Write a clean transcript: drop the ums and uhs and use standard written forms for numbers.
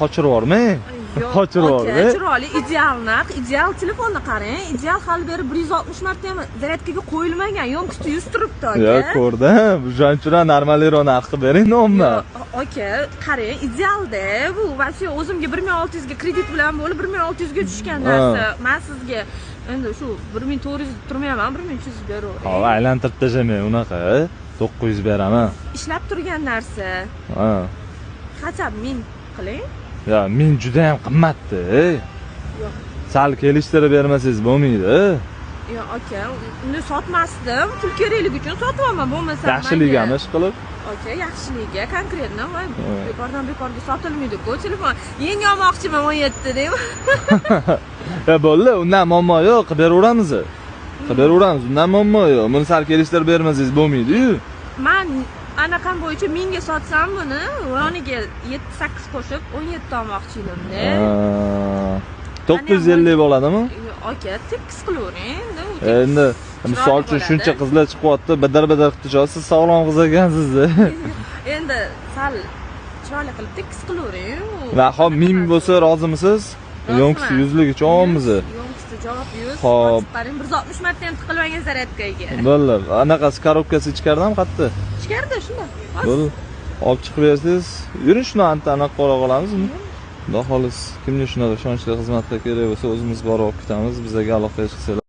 Qochirib yubormang. Qochirib yubormang. Chiroyli, ideal narx, ideal telefonni qarang. Ideal hali beri 160 marta ham zaryadkaga qo'yilmagan, yo'nqisi 100 turibdi aka. Yo'q, ko'rdim. O'shancha normalroq narx qilib bering, nima? Aka, qarang, idealda bu. Vasi o'zimga 1600 ga kredit bilan bo'lib 1600 ga tushgan narsa. Men sizga endi shu 1400 turmayman, 1300 beraver. Hop, aylantirib tashamang unaqa. 900 beraman. Ishlab turgan narsa. Ha. Qancha 1000 qiling? Ya, men juda ham qimmatda. Yo'q. Sal kelishtirib bermasangiz bo'lmaydi. Yo'q, aka, uni sotmasdim. Pul kerakligi uchun sotyapman, bo'lmasa. Yaxshiligami ish qilib? Aka, yaxshiligiga konkretno voy, bekorga sotilmaydi-ku telefon. Yangi olmoqchiman 17 deb. Ya bo'ldi, undan muammo yo'q, qilib beraveramiz. Qilib beraveramiz, undan muammo yo'q. Buni sal kelishtirib bermasangiz bo'lmaydi-yu. Men anaqam bo'yicha 1000 ga sotsam buni, yoniga 7-8 qo'shib 17 olmoqchi edim-da. 950 bo'ladimi? Aka, tekis qilavering. Endi misol uchun shuncha qizlar chiqyapti, badar-badar qilib turasiz, sog'lom qiz ekansiz-da. Endi sal chiroyli qilib tekis qilavering. Va hop 1000 bo'lsa rozimisiz? Yo'nqisi 100 ligicha olamiz. Yo'nqisi javob 100. Hop. Qarang, 160 marta ham tiqilmagan zaryadkaga. Bo'ldi. Anaqasi korobkasi ichkaridan qatdi? Ichkarida shunda. Bo'ldi. Olib chiqib bersangiz, yuring shuni anaqa qora qolamizmi? Xudo xolis, kimga shunaqa ishonchli xizmatlar kerak bo'lsa, o'zimiz borib olib ketamiz. Bizga aloqa qilsangiz